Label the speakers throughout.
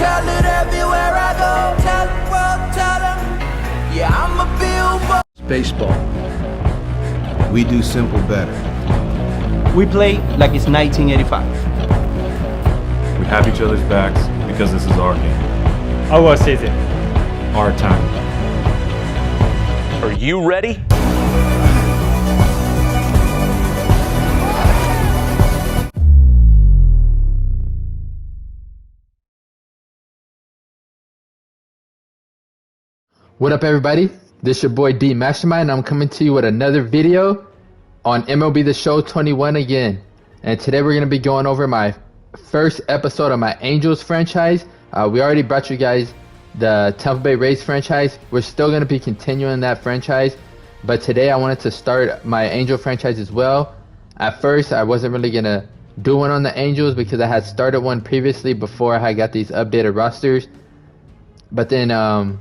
Speaker 1: tell it everywhere I go. Tell the world, tell them. Yeah, I'm a billboard.
Speaker 2: Baseball. We do simple better.
Speaker 3: We play like it's 1985.
Speaker 4: We have each other's backs because this is our game.
Speaker 5: Our season.
Speaker 4: Our time.
Speaker 6: Are you ready?
Speaker 7: What up, everybody? This your boy D Mastermind, and I'm coming to you with another video on MLB The Show 21 again. And today we're going to be going over my first episode of my Angels franchise. We already brought you guys the Tampa Bay Rays franchise. We're still going to be continuing that franchise, but today I wanted to start my Angel franchise as well. At first, I wasn't really going to do one on the Angels because I had started one previously before I got these updated rosters. But then,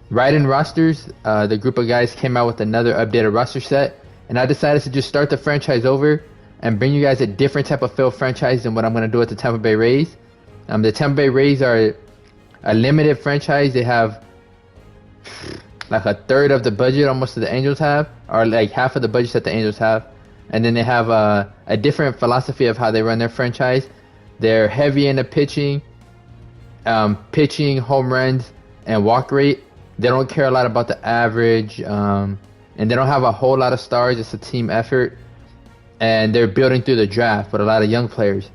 Speaker 7: right in rosters, the group of guys came out with another updated roster set, and I decided to just start the franchise over and bring you guys a different type of field franchise than what I'm going to do at the Tampa Bay Rays. The Tampa Bay Rays are a limited franchise. They have like a third of the budget almost that the Angels have, or like half of the budget that the Angels have. And then they have a different philosophy of how they run their franchise. They're heavy into pitching, home runs, and walk rate. They don't care a lot about the average, and they don't have a whole lot of stars. It's a team effort, and they're building through the draft with a lot of young players.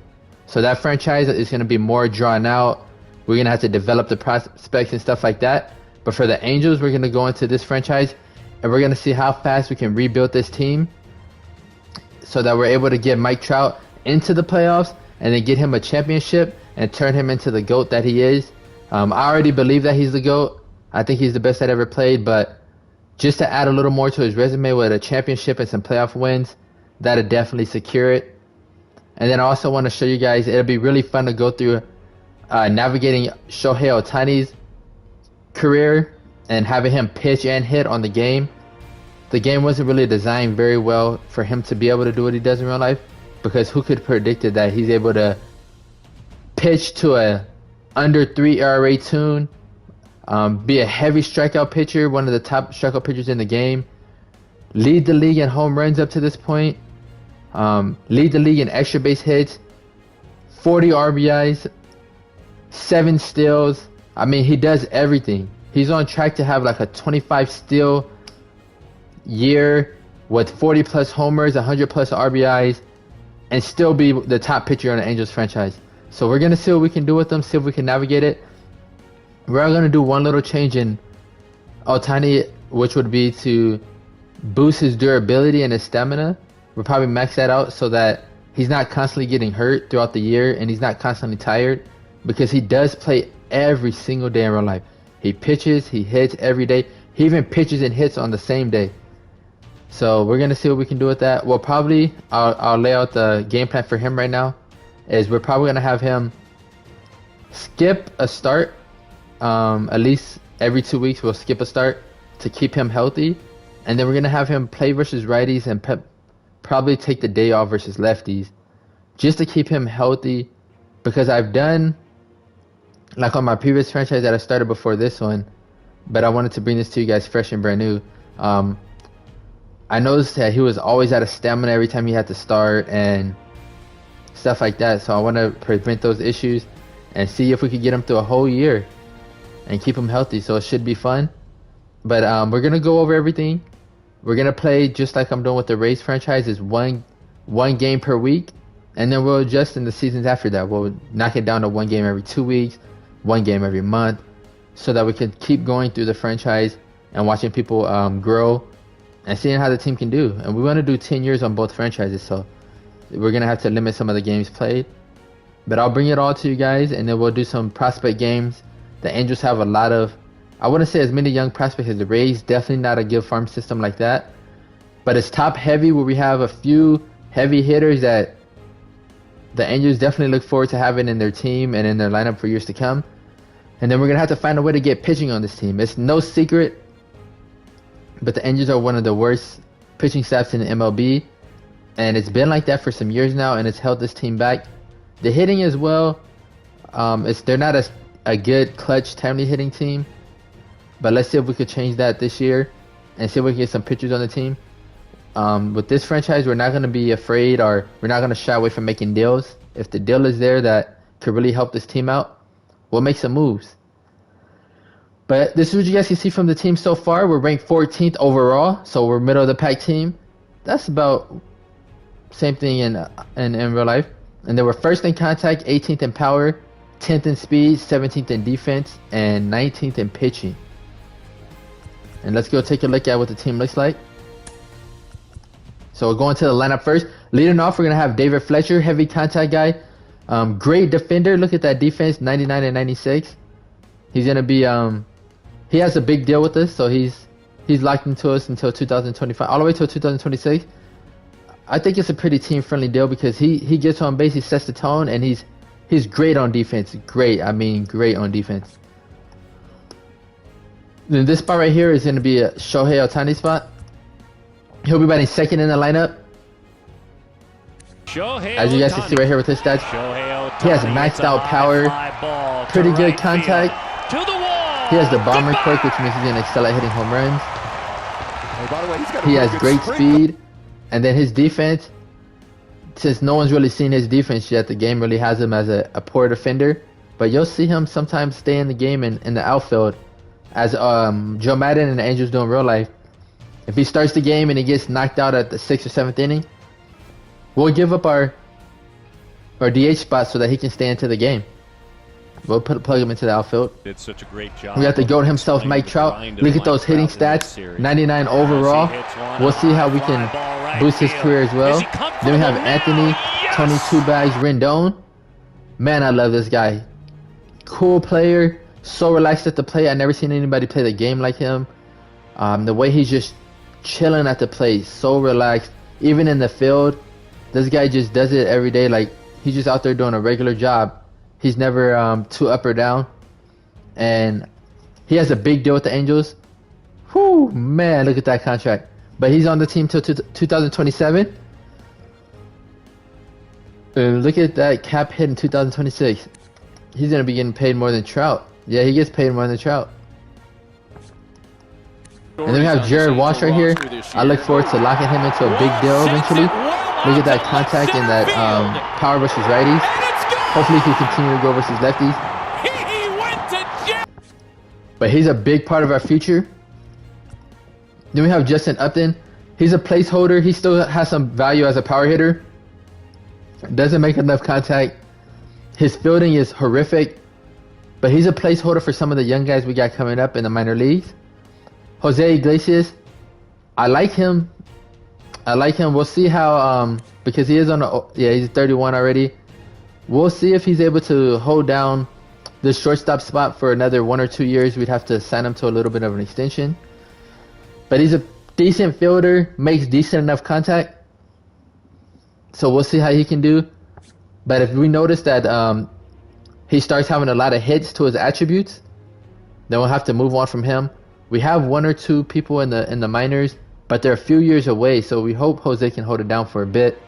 Speaker 7: So that franchise is going to be more drawn out. We're going to have to develop the prospects and stuff like that. But for the Angels, we're going to go into this franchise, and we're going to see how fast we can rebuild this team so that we're able to get Mike Trout into the playoffs and then get him a championship and turn him into the GOAT that he is. I already believe that he's the GOAT. I think he's the best that ever played, but just to add a little more to his resume with a championship and some playoff wins, that'll definitely secure it. And then I also want to show you guys, it'll be really fun to go through navigating Shohei Otani's career and having him pitch and hit on the game. The game wasn't really designed very well for him to be able to do what he does in real life, because who could have predicted that he's able to pitch to a under 3 ERA tune, be a heavy strikeout pitcher, one of the top strikeout pitchers in the game, lead the league in home runs up to this point, lead the league in extra base hits, 40 RBIs, 7 steals. I mean, he does everything. He's on track to have like a 25 steal year with 40 plus homers, 100 plus RBIs, and still be the top pitcher on the Angels franchise. So we're going to see what we can do with them, see if we can navigate it. We're going to do one little change in Otani, which would be to boost his durability and his stamina. We'll probably max that out so that he's not constantly getting hurt throughout the year and he's not constantly tired, because he does play every single day in real life. He pitches, he hits every day. He even pitches and hits on the same day. So we're going to see what we can do with that. We'll probably, I'll lay out the game plan for him right now, is we're probably going to have him skip a start. At least every 2 weeks we'll skip a start to keep him healthy, and then we're gonna have him play versus righties and probably take the day off versus lefties just to keep him healthy, because I've done like on my previous franchise that I started before this one, but I wanted to bring this to you guys fresh and brand new. I noticed that he was always out of stamina every time he had to start and stuff like that, so I want to prevent those issues and see if we could get him through a whole year and keep him healthy. So it should be fun. But we're going to go over everything. We're going to play just like I'm doing with the Rays franchise, is one game per week. And then we'll adjust in the seasons after that. We'll knock it down to 1 game every 2 weeks, 1 game every month, so that we can keep going through the franchise and watching people grow and seeing how the team can do. And we want to do 10 years on both franchises, so we're going to have to limit some of the games played. But I'll bring it all to you guys, and then we'll do some prospect games. The Angels have a lot of, I wouldn't say as many young prospects as the Rays, definitely not a good farm system like that. But it's top heavy, where we have a few heavy hitters that the Angels definitely look forward to having in their team and in their lineup for years to come. And then we're going to have to find a way to get pitching on this team. It's no secret, but the Angels are one of the worst pitching staffs in the MLB. And it's been like that for some years now, and it's held this team back. The hitting as well. They're not a good clutch timely hitting team, but let's see if we could change that this year and see if we can get some pitchers on the team. With this franchise, we're not going to be afraid, or we're not going to shy away from making deals. If the deal is there that could really help this team out, we'll make some moves. But this is what you guys can see from the team so far. We're ranked 14th overall, so we're middle of the pack team. That's about same thing in real life. And then we're first in contact, 18th in power, 10th in speed, 17th in defense, and 19th in pitching. And let's go take a look at what the team looks like. So we're going to the lineup first. Leading off, we're going to have David Fletcher, heavy contact guy. Great defender. Look at that defense, 99 and 96. He's going to be, he has a big deal with us, so he's locked into us until 2025, all the way till 2026. I think it's a pretty team-friendly deal because he gets on base, he sets the tone, and he's great on defense. Great, I mean great on defense. Then this spot right here is going to be a Shohei Otani spot. He'll be batting second in the lineup. As you guys can see right here with his stats, he has maxed out power, pretty good contact. He has the bomber quirk, which means he's going to excel at hitting home runs. He has great speed. And then his defense, since no one's really seen his defense yet, the game really has him as a poor defender. But you'll see him sometimes stay in the game in the outfield, as Joe Madden and the Angels do in real life. If he starts the game and he gets knocked out at the 6th or 7th inning, we'll give up our DH spot so that he can stay into the game. We'll plug him into the outfield.
Speaker 5: Did such a great job.
Speaker 7: We got the GOAT himself, Mike Trout. Look at those hitting stats, 99 overall. We'll see how we can boost his career as well. Then we have Anthony, 22 bags, Rendon. Man, I love this guy. Cool player, so relaxed at the plate. I've never seen anybody play the game like him. The way he's just chilling at the plate, so relaxed. Even in the field, this guy just does it every day. Like, he's just out there doing a regular job. He's never too up or down. And he has a big deal with the Angels. Whew, man, look at that contract. But he's on the team till 2027. And look at that cap hit in 2026. He's going to be getting paid more than Trout. Yeah, he gets paid more than Trout. And then we have Jared Walsh right here. I look forward to locking him into a big deal eventually. Look at that contact and that power versus righties. Hopefully he can continue to go versus lefties. But he's a big part of our future. Then we have Justin Upton. He's a placeholder. He still has some value as a power hitter. Doesn't make enough contact. His fielding is horrific. But he's a placeholder for some of the young guys we got coming up in the minor leagues. Jose Iglesias. I like him. We'll see how, because he is on he's 31 already. We'll see if he's able to hold down the shortstop spot for another 1 or 2 years. We'd have to sign him to a little bit of an extension. But he's a decent fielder, makes decent enough contact. So we'll see how he can do. But if we notice that he starts having a lot of hits to his attributes, then we'll have to move on from him. We have 1 or 2 people in the minors, but they're a few years away, so we hope Jose can hold it down for a bit.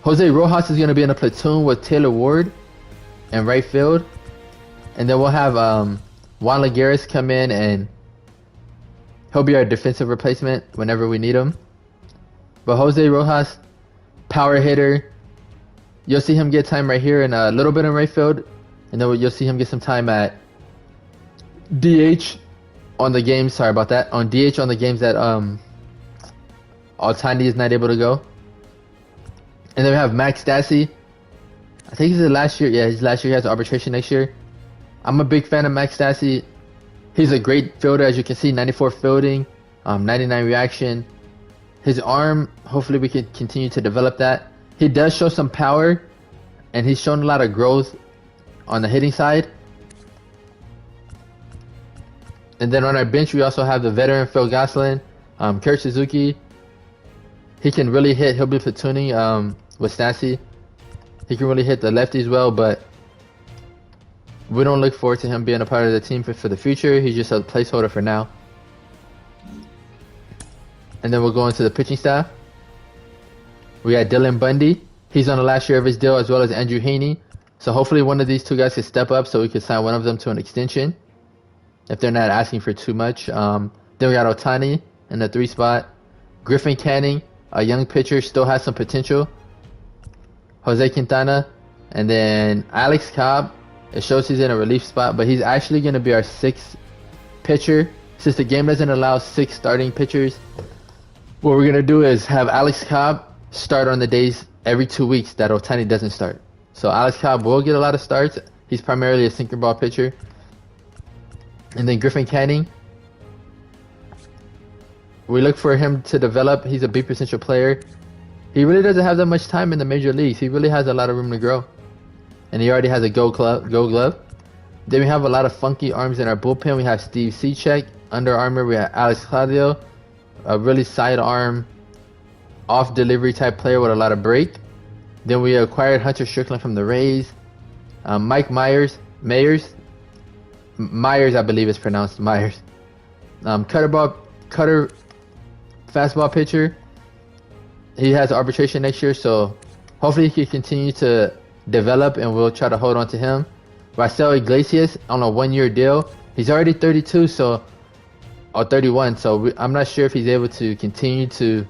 Speaker 7: Jose Rojas is going to be in a platoon with Taylor Ward in right field. And then we'll have Juan Lagares come in, and he'll be our defensive replacement whenever we need him. But Jose Rojas, power hitter. You'll see him get time right here and a little bit in right field. And then you'll see him get some time at DH on the games. Sorry about that. On DH on the games that Otani is not able to go. And then we have Max Dassey. I think he's his last year. Yeah, his last year. He has arbitration next year. I'm a big fan of Max Dassey. He's a great fielder, as you can see. 94 fielding, 99 reaction. His arm, hopefully we can continue to develop that. He does show some power, and he's shown a lot of growth on the hitting side. And then on our bench, we also have the veteran Phil Gosselin, Kurt Suzuki. He can really hit. He'll be platooning with Dassey. He can really hit the lefties well, but we don't look forward to him being a part of the team for the future. He's just a placeholder for now. And then we'll go into the pitching staff. We got Dylan Bundy. He's on the last year of his deal, as well as Andrew Heaney. So hopefully one of these two guys can step up so we can sign one of them to an extension if they're not asking for too much. Then we got Otani in the 3 spot. Griffin Canning, a young pitcher, still has some potential. Jose Quintana. And then Alex Cobb. It shows he's in a relief spot, but he's actually going to be our 6th pitcher. Since the game doesn't allow 6 starting pitchers, what we're going to do is have Alex Cobb start on the days every 2 weeks that Otani doesn't start. So Alex Cobb will get a lot of starts. He's primarily a sinker ball pitcher. And then Griffin Canning, we look for him to develop. He's a big potential player. He really doesn't have that much time in the major leagues. He really has a lot of room to grow. And he already has a gold glove. Then we have a lot of funky arms in our bullpen. We have Steve Cechek. Under Armour, we have Alex Claudio, a really sidearm, off delivery type player with a lot of break. Then we acquired Hunter Strickland from the Rays. Mike Myers, I believe it's pronounced Myers. Cutter fastball pitcher. He has arbitration next year, so hopefully he can continue to develop, and we'll try to hold on to him. Raisel Iglesias on a 1-year deal. He's already 32, or 31, so I'm not sure if he's able to continue to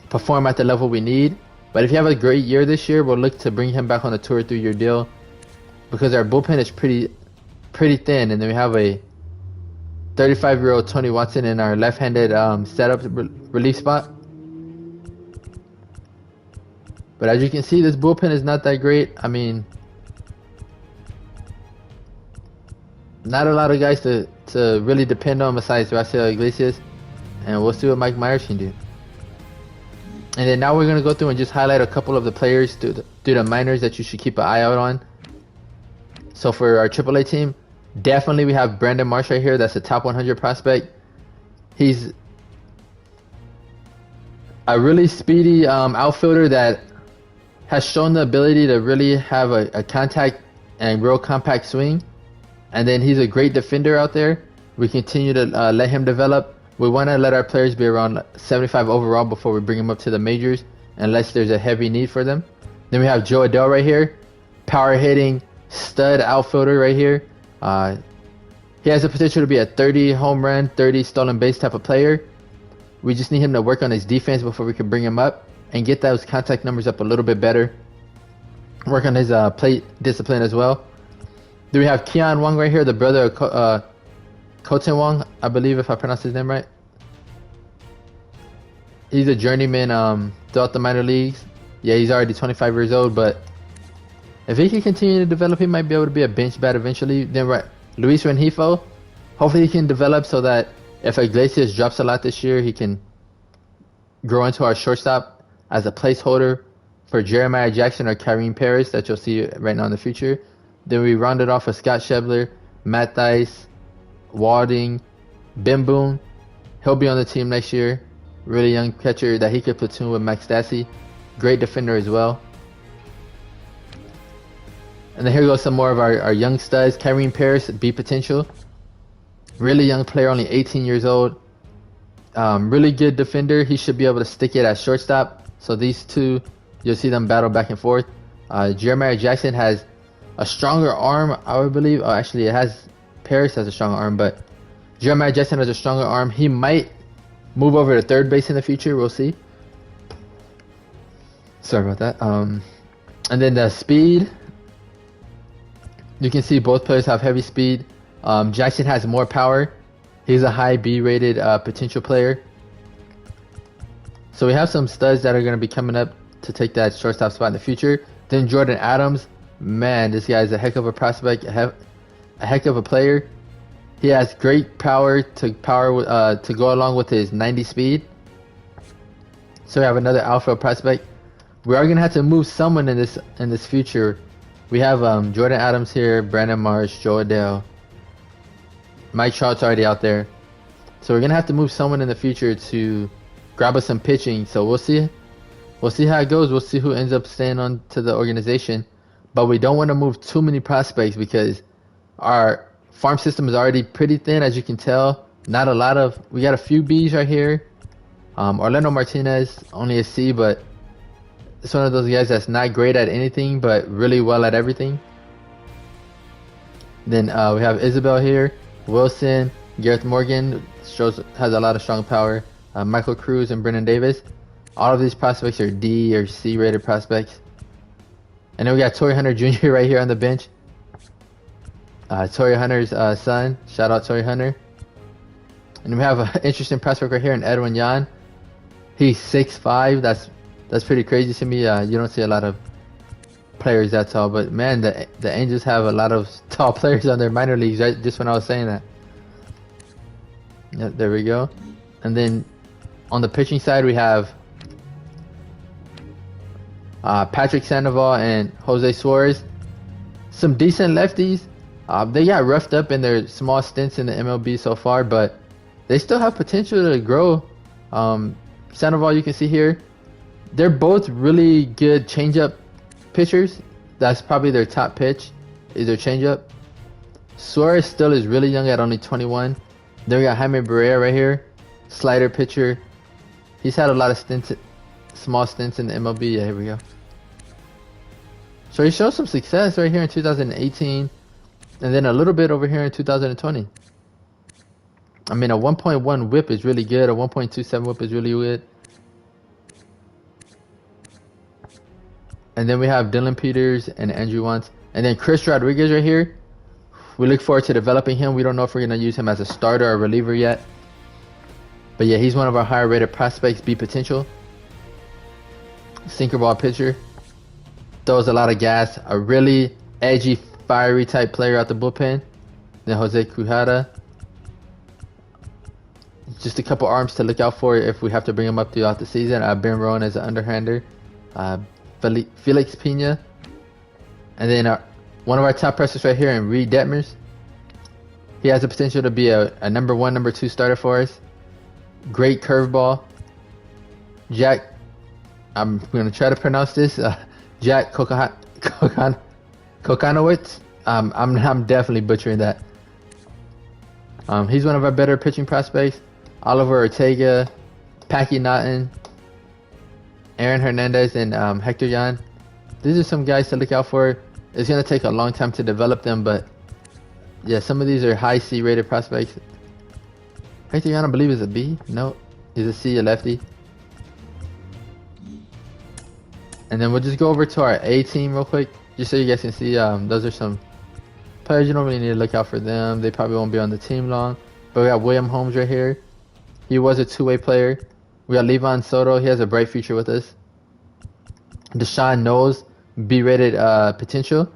Speaker 7: perform at the level we need. But if you have a great year this year, we'll look to bring him back on a 2 or 3 year deal, because our bullpen is pretty thin. And then we have a 35-year-old Tony Watson in our left-handed setup relief spot. But as you can see, this bullpen is not that great. I mean, not a lot of guys to really depend on besides Raisel Iglesias. And we'll see what Mike Myers can do. And then now we're going to go through and just highlight a couple of the players through the minors that you should keep an eye out on. So for our AAA team, definitely we have Brandon Marsh right here. That's a top 100 prospect. He's a really speedy outfielder that has shown the ability to really have a contact and real compact swing. And then he's a great defender out there. We continue to let him develop. We want to let our players be around 75 overall before we bring them up to the majors, unless there's a heavy need for them. Then we have Joe Adell right here, power hitting stud outfielder right here. He has the potential to be a 30 home run, 30 stolen base type of player. We just need him to work on his defense before we can bring him up and get those contact numbers up a little bit better. Work on his plate discipline as well. Then we have Keon Wong right here, the brother of Koten Wong, I believe, if I pronounce his name right. He's a journeyman throughout the minor leagues. Yeah, he's already 25 years old, but if he can continue to develop, he might be able to be a bench bat eventually. Then Luis Rengifo, hopefully he can develop so that if Iglesias drops a lot this year, he can grow into our shortstop as a placeholder for Jeremiah Jackson or Kareem Paris that you'll see right now in the future. Then we rounded off with Scott Schebler, Matt Thaiss, Walding, Ben Boone. He'll be on the team next year. Really young catcher that he could platoon with Max Dassey. Great defender as well. And then here goes some more of our young studs. Kareem Paris, B potential. Really young player, only 18 years old. Really good defender. He should be able to stick it at shortstop. So these two, you'll see them battle back and forth. Jeremiah Jackson has a stronger arm, I would believe. Oh, actually, Paris has a stronger arm, but Jeremiah Jackson has a stronger arm. He might move over to third base in the future. We'll see. Sorry about that. And then the speed. You can see both players have heavy speed. Jackson has more power. He's a high B-rated potential player. So we have some studs that are going to be coming up to take that shortstop spot in the future. Then Jordan Adams. Man, this guy is a heck of a prospect, a heck of a player. He has great power to go along with his 90 speed. So we have another outfield prospect. We are gonna have to move someone in this future. We have Jordan Adams here, Brandon Marsh, Joe Adell. Mike Trout's already out there. So we're gonna have to move someone in the future to grab us some pitching. So we'll see. We'll see how it goes. We'll see who ends up staying on to the organization. But we don't want to move too many prospects because our farm system is already pretty thin, as you can tell. Not a lot of. We got a few Bs right here. Orlando Martinez, only a C, but It's one of those guys that's not great at anything, but really well at everything. Then we have Isabel here, Wilson, Gareth Morgan has a lot of strong power. Michael Cruz and Brennan Davis. All of these prospects are D or C rated prospects. And then we got Torrey Hunter Jr. right here on the bench. Torrey Hunter's son. Shout out Torrey Hunter. And we have an interesting prospect right here in Edwin Yan. He's 6'5". That's pretty crazy to me. You don't see a lot of players that tall, but man, the Angels have a lot of tall players on their minor leagues. Right, just when I was saying that. Yep, there we go. And then on the pitching side, we have Patrick Sandoval and Jose Suarez. Some decent lefties. They got roughed up in their small stints in the MLB so far, but they still have potential to grow. Sandoval, you can see here, they're both really good changeup pitchers. That's probably their top pitch, is their changeup. Suarez still is really young at only 21. Then we got Jaime Berea right here, slider pitcher. He's had a lot of small stints in the MLB. Yeah, here we go. So he showed some success right here in 2018, and then a little bit over here in 2020. I mean, a 1.1 whip is really good. A 1.27 whip is really good. And then we have Dylan Peters and Andrew Wantz. And then Chris Rodriguez right here. We look forward to developing him. We don't know if we're going to use him as a starter or reliever yet. But yeah, he's one of our higher rated prospects, B potential. Sinker ball pitcher. Throws a lot of gas. A really edgy, fiery type player out the bullpen. Then Jose Quijada. Just a couple arms to look out for if we have to bring him up throughout the season. Ben Rowan as an underhander. Felix Pena. And then one of our top prospects right here in Reed Detmers. He has the potential to be a number 1, number 2 starter for us. Great curveball. Jack, I'm going to try to pronounce this. Jack Kokanowitz. I'm definitely butchering that. He's one of our better pitching prospects. Oliver Ortega, Packy Naughton, Aaron Hernandez, and Hector Yan. These are some guys to look out for. It's going to take a long time to develop them, but yeah, some of these are high C rated prospects. Hector Yan, I believe, is a B. No, he's a C, a lefty. And then we'll just go over to our A team real quick, just so you guys can see. Those are some players you don't really need to look out for them. They probably won't be on the team long. But we got William Holmes right here. He was a two-way player. We got Levon Soto. He has a bright future with us. Deshaun Knowles, B-rated potential.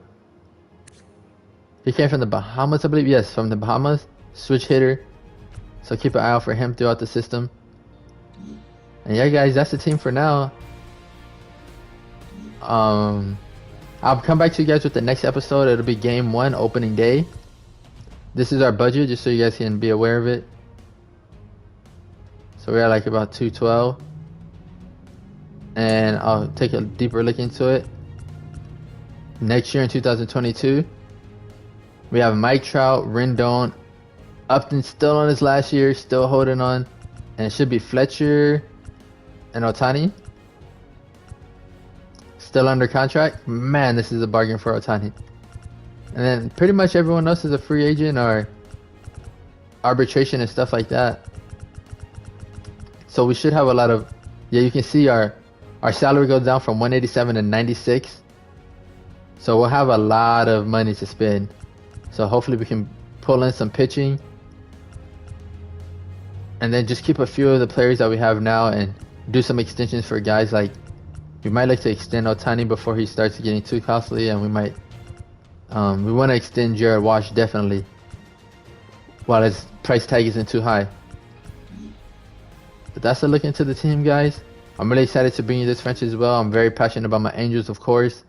Speaker 7: He came from the Bahamas, I believe. Yes, from the Bahamas. Switch hitter. So keep an eye out for him throughout the system. And yeah, guys, that's the team for now. I'll come back to you guys with the next episode. It'll be game 1, opening day. This is our budget, just so you guys can be aware of it. So we're at like about 212. And I'll take a deeper look into it. Next year in 2022, we have Mike Trout, Rendon, Upton still on his last year, still holding on. And it should be Fletcher and Otani. Still under contract. Man, this is a bargain for Otani. And then pretty much everyone else is a free agent or arbitration and stuff like that. So we should have a lot of, yeah, you can see our salary goes down from 187 to 96. So we'll have a lot of money to spend. So hopefully we can pull in some pitching. And then just keep a few of the players that we have now and do some extensions for guys like, we might like to extend Otani before he starts getting too costly, and we might, we want to extend Jared Wash definitely while his price tag isn't too high. But that's a look into the team, guys. I'm really excited to bring you this franchise as well. I'm very passionate about my Angels, of course.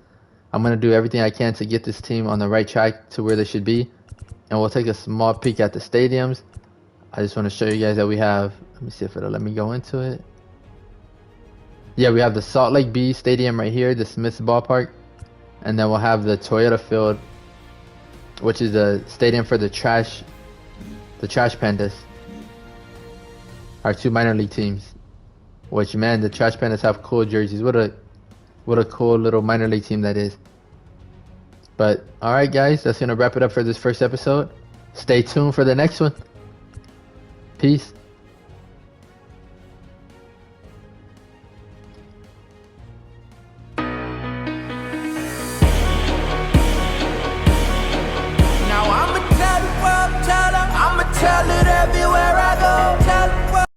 Speaker 7: I'm going to do everything I can to get this team on the right track to where they should be. And we'll take a small peek at the stadiums. I just want to show you guys that we have, let me see if it'll let me go into it. Yeah, we have the Salt Lake B Stadium right here, the Smith's Ballpark. And then we'll have the Toyota Field, which is the stadium for the Trash Pandas. Our 2 minor league teams. Which, man, the Trash Pandas have cool jerseys. What a What a cool little minor league team that is. But all right, guys, that's gonna wrap it up for this first episode. Stay tuned for the next one. Peace.